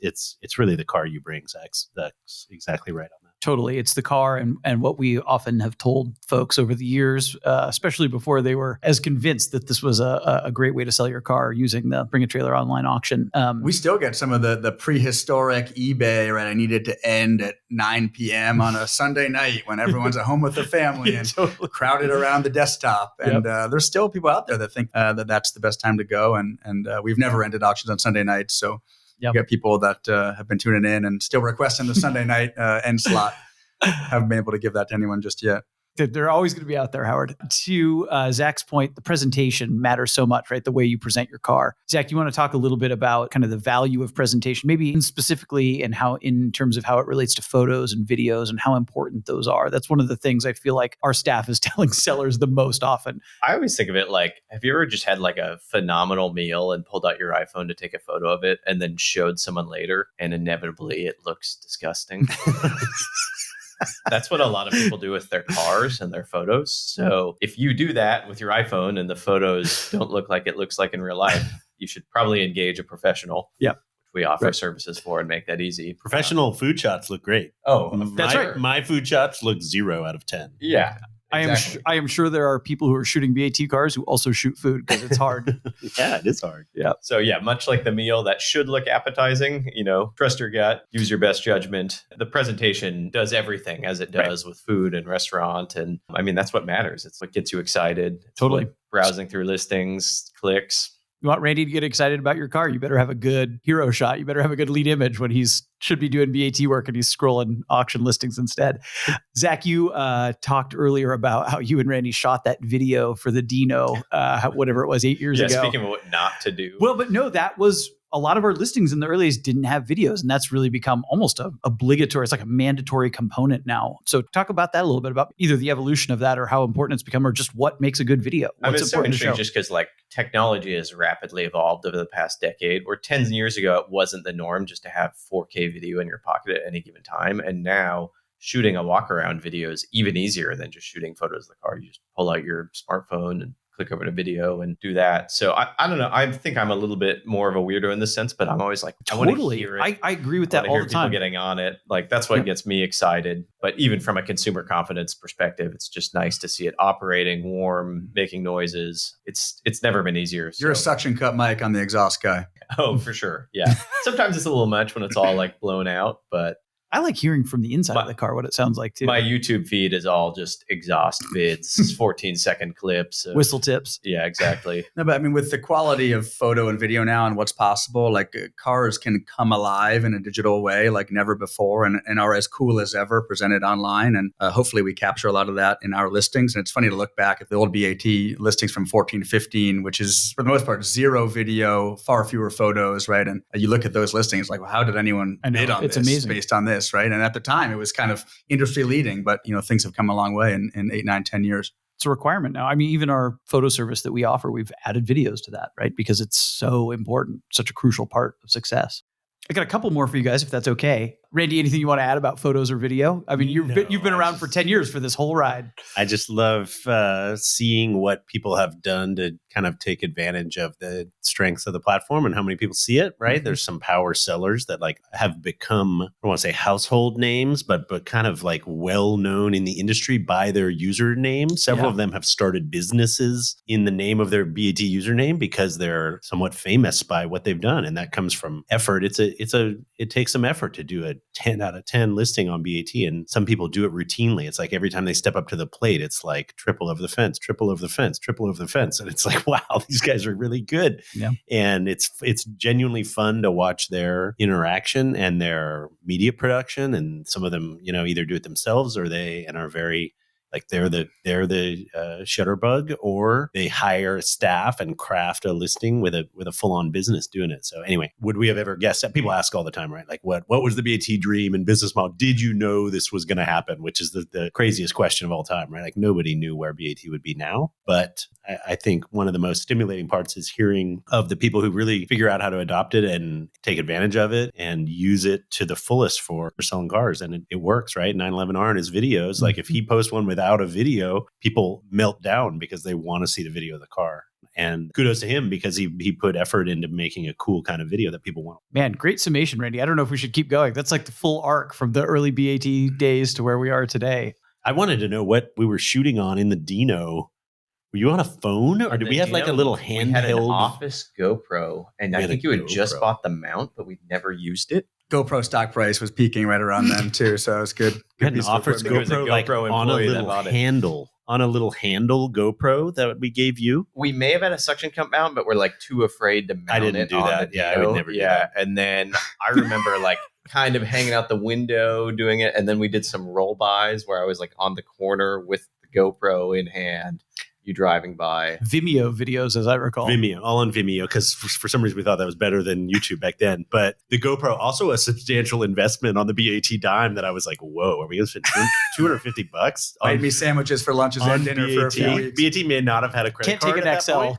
really the car you bring, Zach. That's exactly right on that. Totally. It's the car and what we often have told folks over the years, especially before they were as convinced that this was a great way to sell your car using the Bring a Trailer online auction. We still get some of the prehistoric eBay, right? I needed to end at 9 p.m. on a Sunday night when everyone's at home with their family and crowded around the desktop. And there's still people out there that think that that's the best time to go. And we've never ended auctions on Sunday nights. So you got people that have been tuning in and still requesting the Sunday night end slot. Haven't been able to give that to anyone just yet. They're always going to be out there, Howard. To Zach's point, the presentation matters so much, right? The way you present your car. Zach, you want to talk a little bit about kind of the value of presentation, maybe specifically and how, in terms of how it relates to photos and videos and how important those are. That's one of the things I feel like our staff is telling sellers the most often. I always think of it like, have you ever just had like a phenomenal meal and pulled out your iPhone to take a photo of it and then showed someone later and inevitably it looks disgusting? That's what a lot of people do with their cars and their photos. So if you do that with your iPhone and the photos don't look like it looks like in real life, you should probably engage a professional. Yeah. We offer services for and make that easy. Professional food shots look great. Oh, that's right. My food shots look 0 out of 10. Yeah. Exactly. I am sure there are people who are shooting BAT cars who also shoot food because it's hard. Yeah, it is hard. Yeah. So yeah, much like the meal that should look appetizing, trust your gut, use your best judgment. The presentation does everything as it does with food and restaurant. And I mean, that's what matters. It's what gets you excited. It's Totally. what browsing through listings, clicks. You want Randy to get excited about your car, you better have a good hero shot. You better have a good lead image when should be doing BAT work and he's scrolling auction listings instead. Zach, you talked earlier about how you and Randy shot that video for the Dino, whatever it was, 8 years ago. Speaking of what not to do. Well, but no, that was a lot of our listings in the early days didn't have videos, and that's really become almost obligatory. It's like a mandatory component now. So talk about that a little bit, about either the evolution of that or how important it's become, or just what makes a good video. What's it's so important to show? interesting just because like technology has rapidly evolved over the past decade, where 10 years ago, it wasn't the norm just to have 4K video in your pocket at any given time. And now shooting a walk around video is even easier than just shooting photos of the car. You just pull out your smartphone and click over to video and do that. So I don't know. I think I'm a little bit more of a weirdo in this sense, but I'm always like, totally. I want to hear it. I agree with that all hear the time. People getting on it. Like that's what gets me excited. But even from a consumer confidence perspective, it's just nice to see it operating, warm, making noises. It's never been easier. You're a suction cup mic on the exhaust guy. Oh, for sure. Yeah. Sometimes it's a little much when it's all like blown out, but I like hearing from the inside of the car what it sounds like too. My YouTube feed is all just exhaust vids, 14-second clips. Whistle tips. Yeah, exactly. No, but I mean, with the quality of photo and video now and what's possible, like cars can come alive in a digital way like never before and are as cool as ever presented online. And hopefully we capture a lot of that in our listings. And it's funny to look back at the old BAT listings from 14 to 15, which is for the most part, zero video, far fewer photos, right? And you look at those listings like, well, how did anyone bid on this amazing. based on this, right? And at the time, it was kind of industry leading, but things have come a long way in 8, 9, 10 years. It's a requirement now. I mean, even our photo service that we offer, we've added videos to that, right? Because it's so important, such a crucial part of success. I got a couple more for you guys, if that's okay. Randy, anything you want to add about photos or video? I mean, you've been around for 10 years for this whole ride. I just love seeing what people have done to kind of take advantage of the strengths of the platform and how many people see it, right? Mm-hmm. There's some power sellers that like have become, I don't want to say household names, but kind of like well-known in the industry by their username. Several of them have started businesses in the name of their BAT username because they're somewhat famous by what they've done. And that comes from effort. It takes some effort to do a 10 out of 10 listing on BAT. And some people do it routinely. It's like every time they step up to the plate, it's like triple over the fence, triple over the fence, triple over the fence. And it's like, wow, these guys are really good. Yeah. And it's genuinely fun to watch their interaction and their media production. And some of them, either do it themselves or are very like they're the shutterbug, or they hire a staff and craft a listing with a full-on business doing it. So anyway, would we have ever guessed that? People ask all the time, right? Like what was the BAT dream and business model? Did you know this was going to happen? Which is the craziest question of all time, right? Like nobody knew where BAT would be now. But I think one of the most stimulating parts is hearing of the people who really figure out how to adopt it and take advantage of it and use it to the fullest for selling cars. And it works, right? 911R and his videos, mm-hmm. like if he posts one without a video, people melt down because they want to see the video of the car. And kudos to him because he put effort into making a cool kind of video that people want. Man, great summation, Randy. I don't know if we should keep going. That's like the full arc from the early BAT days to where we are today. I wanted to know what we were shooting on in the Dino. Were you on a phone or did we have like a little handheld? We had an office GoPro, and I think you had just bought the mount, but we'd never used it. GoPro stock price was peaking right around then too, so it was good. We had an office GoPro like on a little handle GoPro that we gave you. We may have had a suction cup mount, but we're like too afraid to mount it. I didn't do that. Yeah, I would never do that. And then I remember like kind of hanging out the window doing it, and then we did some roll bys where I was like on the corner with the GoPro in hand. You driving by. Vimeo videos, as I recall. Vimeo, all on Vimeo, because for some reason we thought that was better than YouTube back then. But the GoPro, also a substantial investment on the BAT dime that I was like, whoa, are we going to spend $250? Made me sandwiches for lunches and dinner for a few weeks. BAT may not have had a credit card.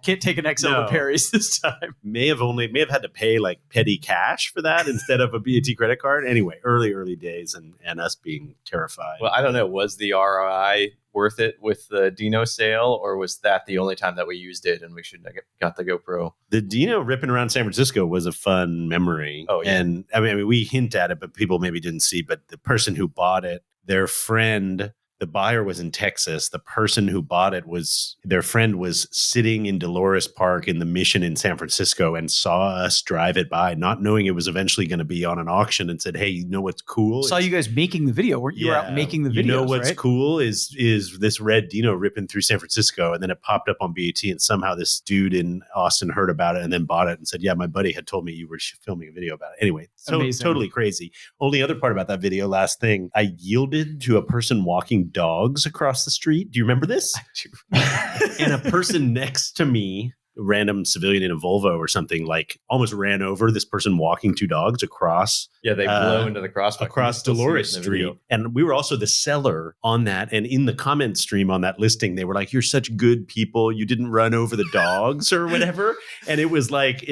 Can't take an XL to Paris this time. May have had to pay like petty cash for that instead of a BAT credit card. Anyway, early days and us being terrified. Well, I don't know. Was the ROI worth it with the Dino sale, or was that the only time that we used it and we shouldn't have got the GoPro? The Dino ripping around San Francisco was a fun memory. Oh, yeah. And I mean, we hint at it, but people maybe didn't see. But the person who bought it, their friend The buyer was in Texas. The person who bought it their friend was sitting in Dolores Park in the Mission in San Francisco and saw us drive it by, not knowing it was eventually going to be on an auction, and said, "Hey, you know what's cool? Saw you guys making the video. Weren't you were out making the videos, You know what's right? cool is this red Dino ripping through San Francisco." And then it popped up on BAT, and somehow this dude in Austin heard about it and then bought it and said, "Yeah, my buddy had told me you were filming a video about it." Anyway, totally crazy. Only other part about that video, last thing, I yielded to a person walking dogs across the street. Do you remember this? And a person next to me, a random civilian in a Volvo or something, like almost ran over this person walking two dogs across. Yeah, they blow into the crosswalk. Across Dolores Street. And we were also the seller on that. And in the comment stream on that listing, they were like, "You're such good people. You didn't run over the dogs," or whatever. And it was like,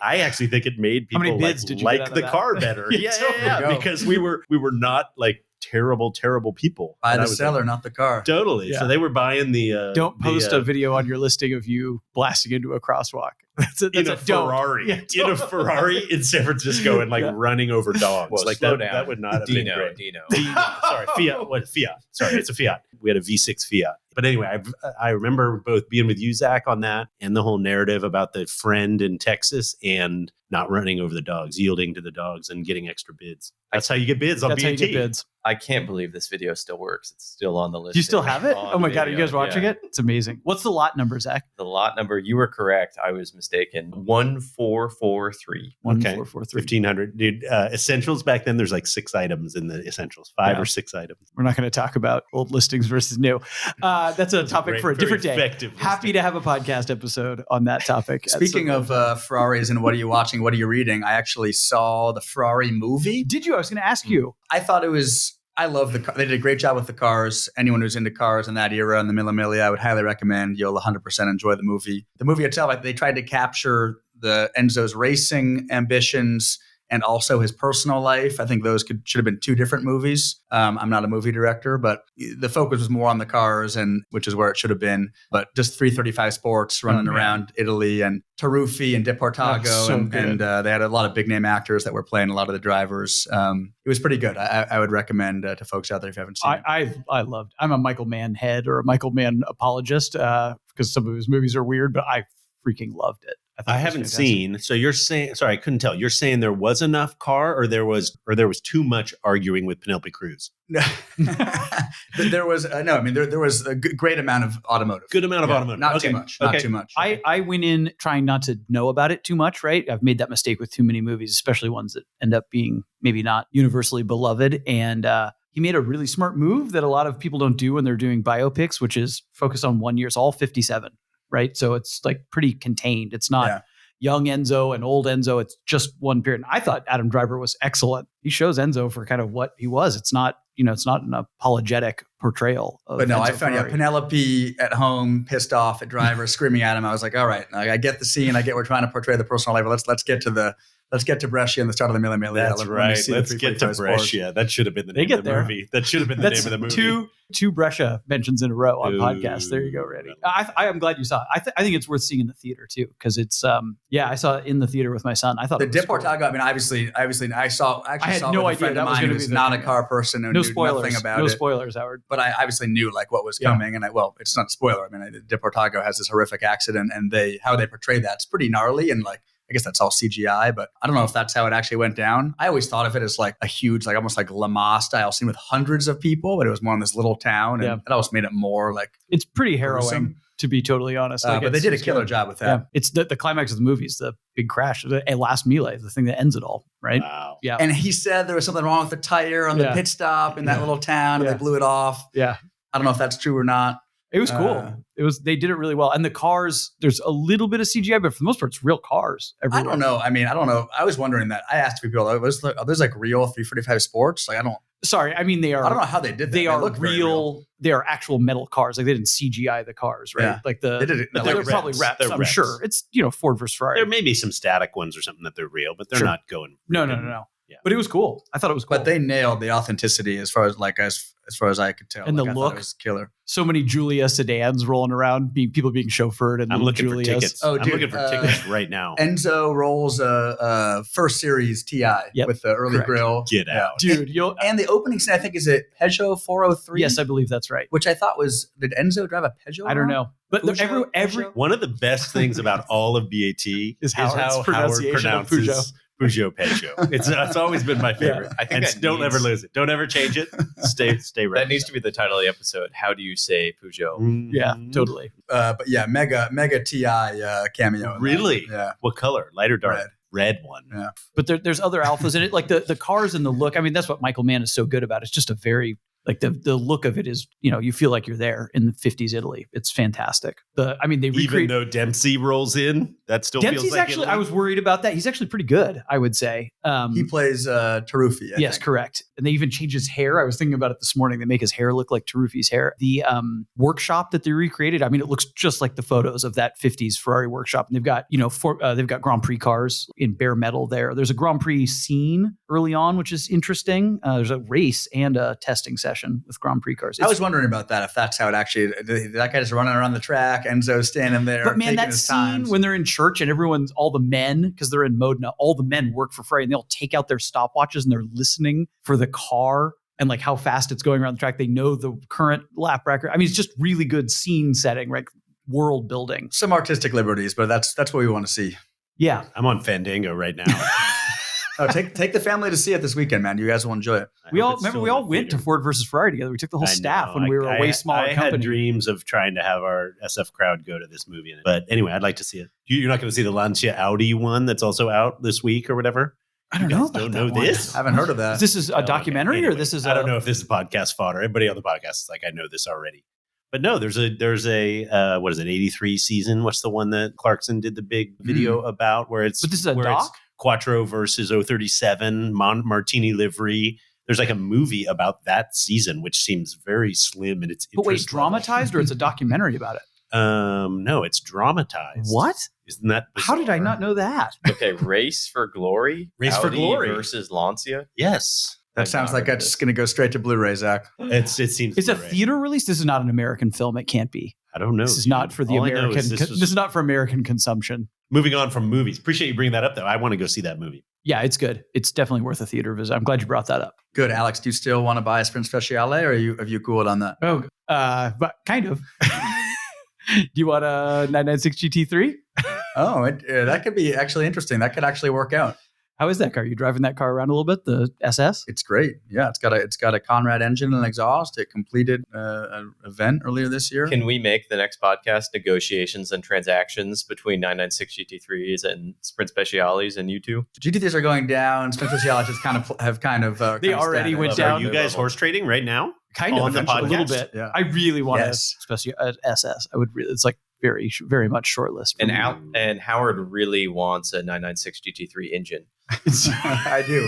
I actually think it made people like the car better. Yeah. Because we were not like terrible people. Buy the seller, not the car. Totally. Yeah. So they were buying the don't post a video on your listing of you blasting into a crosswalk. That's a Ferrari. Yeah, in a Ferrari in San Francisco and running over dogs. Well, like that would not have been great. Dino. Sorry, Fiat. What Fiat? Sorry, it's a Fiat. We had a V6 Fiat. But anyway, I remember both being with you, Zach, on that and the whole narrative about the friend in Texas and not running over the dogs, yielding to the dogs and getting extra bids. That's how you get bids on BAT. That's how you get bids. I can't believe this video still works. It's still on the list. Do you still have it? Oh my God, are you guys watching it? It's amazing. What's the lot number, Zach? The lot number, you were correct. I was mistaken. 1443. 1443. 1,500. Dude, essentials back then, there's like 6 items in the essentials, 5 or 6 items. We're not going to talk about old listings versus new. That's a topic for a different day. Happy to have a podcast episode on that topic. Speaking of Ferraris and what are you watching, what are you reading? I actually saw the Ferrari movie. Did you? I was going to ask you. I thought it was... I love the car. They did a great job with the cars. Anyone who's into cars in that era and the Mille Miglia, I would highly recommend. You'll 100% enjoy the movie. The movie itself, they tried to capture the Enzo's racing ambitions and also his personal life. I think those should have been 2 different movies. I'm not a movie director, but the focus was more on the cars, and which is where it should have been. But just 335 Sports running around Italy, and Taruffi and Deportago, and they had a lot of big name actors that were playing a lot of the drivers. It was pretty good. I would recommend to folks out there if you haven't seen it. I loved. I'm a Michael Mann head or a Michael Mann apologist because some of his movies are weird, but I freaking loved it. I haven't seen. So you're saying, sorry, I couldn't tell. You're saying there was enough car, or there was too much arguing with Penelope Cruz? There was no. I mean, there was a great amount of automotive. Good amount of automotive. Not too much. Not too much. I went in trying not to know about it too much. Right. I've made that mistake with too many movies, especially ones that end up being maybe not universally beloved. And he made a really smart move that a lot of people don't do when they're doing biopics, which is focus on 1 year. It's all 57. Right. So it's like pretty contained. It's not young Enzo and old Enzo. It's just one period. And I thought Adam Driver was excellent. He shows Enzo for kind of what he was. It's not, it's not an apologetic portrayal of But no, Enzo I found Ferrari. Penelope at home, pissed off at Driver, screaming at him. I was like, all right, I get the scene. I get we're trying to portray the personal life. Let's get to Brescia and the start of the Mille Miglia. That's right. Let's get to Brescia. That should have been the name of the movie. That should have been the name of the movie. Two Brescia mentions in a row on podcasts. There you go, Randy. I am glad you saw it. I think it's worth seeing in the theater too, because it's I saw it in the theater with my son. I thought the it was Deportago. Cool. I mean, obviously, I had no idea that was going to be not a car person. Who no knew spoilers. Nothing about no it. spoilers, Howard. But I obviously knew like what was coming, and it's not a spoiler. I mean, Deportago has this horrific accident, and how they portray that's pretty gnarly, and like. I guess that's all CGI, but I don't know if that's how it actually went down. I always thought of it as like a huge, like almost like Le Mans style scene with hundreds of people, but it was more in this little town, and it almost made it more like it's pretty harrowing, to be totally honest. But they did a killer job with that. Yeah. It's the climax of the movie is the big crash, the last melee, the thing that ends it all, right? Wow. Yeah. And he said there was something wrong with the tire on the pit stop in that little town, and they blew it off. Yeah. I don't know if that's true or not. It was cool. They did it really well. And the cars, there's a little bit of CGI, but for the most part, it's real cars everywhere. I don't know. I mean, I don't know. I was wondering that. I asked people, are those like real 345 Sports? Like, Sorry, I mean, they are. I don't know how they did that. They are real. They are actual metal cars. Like they didn't CGI the cars, right? Yeah. Like they're probably reps. I'm sure it's Ford versus Ferrari. There may be some static ones or something that they're real, but they're not going. No. Yeah. But it was cool. I thought it was cool. But they nailed the authenticity as far as like as as far as I could tell. And the I thought look. it was killer. So many Giulia sedans rolling around, people being chauffeured, and I'm looking Giulias. for tickets. Oh, I'm dude, looking for tickets right now. Enzo rolls a first series TI with the early Correct. grill. Get out. Dude, And the opening scene, I think, is it Peugeot 403? yes, I believe that's right. Which I thought was, did Enzo drive a Peugeot? I don't know, but Peugeot? every One of the best things about all of BAT Is how Howard's Howard pronunciation of pronounces Peugeot. It's always been my favorite. I think And that don't needs- ever lose it. Don't ever change it. Stay right. That needs to be the title of the episode. How do you say Peugeot? yeah, totally. But yeah, mega TI cameo. in Really? that. Yeah. What color? Light or dark? Red. Red one. Yeah. But there's other alphas in it, like the cars and the look. I mean, that's what Michael Mann is so good about. It's just a very like the look of it is, you feel like you're there in the 50s Italy. It's fantastic. They Even recreate. though Dempsey rolls in, that still Dempsey's feels like actually. Italy. I was worried about that. He's actually pretty good, I would say. He plays Taruffi. I Yes, think. correct. And they even change his hair. I was thinking about it this morning. They make his hair look like Taruffi's hair. The workshop that they recreated, I mean, it looks just like the photos of that 50s Ferrari workshop. And they've got, they've got Grand Prix cars in bare metal there. There's a Grand Prix scene early on, which is interesting. There's a race and a testing session with Grand Prix cars. I was wondering about that, if that's how it actually, that guy just running around the track, Enzo's standing there. But man, taking that his scene time. when they're in church and all the men, because they're in Modena, all the men work for Ferrari and they'll take out their stopwatches and they're listening for the car and like how fast it's going around the track. They know the current lap record. I mean, it's just really good scene setting, right? World building. Some artistic liberties, but that's what we want to see. Yeah. I'm on Fandango right now. Oh, take the family to see it this weekend, man. You guys will enjoy it. We all went to Ford versus Ferrari together. We took the whole staff when we were a way smaller I company. had dreams of trying to have our SF crowd go to this movie. But anyway, I'd like to see it. You're not going to see the Lancia Audi one that's also out this week or whatever? I don't You know guys about don't that know one. this? I haven't heard of that. This is a documentary or Anyway, this is I don't know if this is podcast fodder. Everybody on the podcast is like, I know this already. But no, there's a what is it, 83 season? What's the one that Clarkson did the big video about where it's But this is a where doc? it's Quattro versus 037, Martini livery. There's like a movie about that season, which seems very slim in its But wait, interest level. dramatized or it's a documentary about it? No, it's dramatized. What? Isn't that How did I bizarre? not know that? Okay, Race for Glory. Race for Audi Glory. versus Lancia. Yes. That sounds like that's going to go straight to Blu-ray, Zach. It seems It's a Blu-ray. theater release. This is not an American film. It can't be. I don't know. This is dude. not for the All I know American. is This is not for American consumption. moving on from movies. Appreciate you bringing that up, though. I want to go see that movie. Yeah, it's good. It's definitely worth a theater visit. I'm glad you brought that up. Good, Alex. Do you still want to buy a Sprint Speciale, or have you cooled on that? Oh, but kind of. Do you want a 996 GT3? Oh, that could be actually interesting. That could actually work out. How is that car? You driving that car around a little bit? The SS? It's great. Yeah, it's got a Conrad engine and exhaust. It completed an event earlier this year. Can we make the next podcast negotiations and transactions between 996 GT3s and Sprint Speciales and you two? GT3s are going down. Sprint Speciales just have kind of They already stagnant. went So down. are you guys horse trading right now? Kind On of the a little podcast? bit. Yeah. I really want Yes. a SS. I would really. It's like very, very much short list. for And me. and Howard really wants a 996 GT3 engine. I do.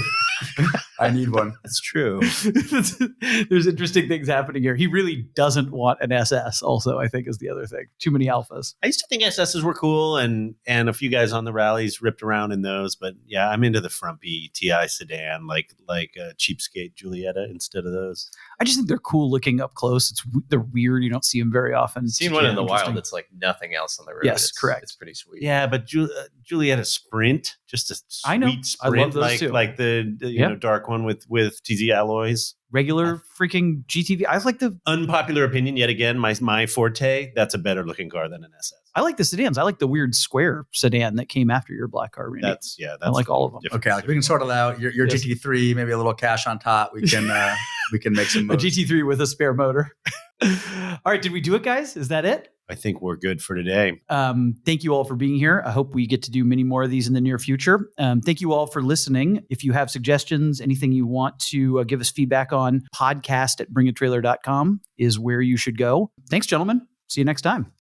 I need one. That's true. There's interesting things happening here. He really doesn't want an SS. Also, I think is the other thing. Too many alphas. I used to think SSs were cool, and a few guys on the rallies ripped around in those. But yeah, I'm into the frumpy TI sedan, like a cheapskate Giulietta instead of those. I just think they're cool looking up close. They're weird. You don't see them very often. I've seen one in the Interesting. wild that's like nothing else on the road. Yes, correct. It's pretty sweet. Yeah, but Giulietta Sprint, just a sweet I know. I Sprint, love those like too. like the Yeah. dark one with TZ alloys. Regular freaking GTV. I like the Unpopular opinion yet again. My forte. That's a better looking car than an SS. I like the sedans. I like the weird square sedan that came after your black car. Randy. That's I like all of them. different. Okay, Alex, we can sort it out. Your Yes. GT3, maybe a little cash on top. We can make some A moves. GT3 with a spare motor. All right, did we do it, guys? Is that it? I think we're good for today. Thank you all for being here. I hope we get to do many more of these in the near future. Thank you all for listening. If you have suggestions, anything you want to give us feedback on, podcast@bringatrailer.com is where you should go. Thanks, gentlemen. See you next time.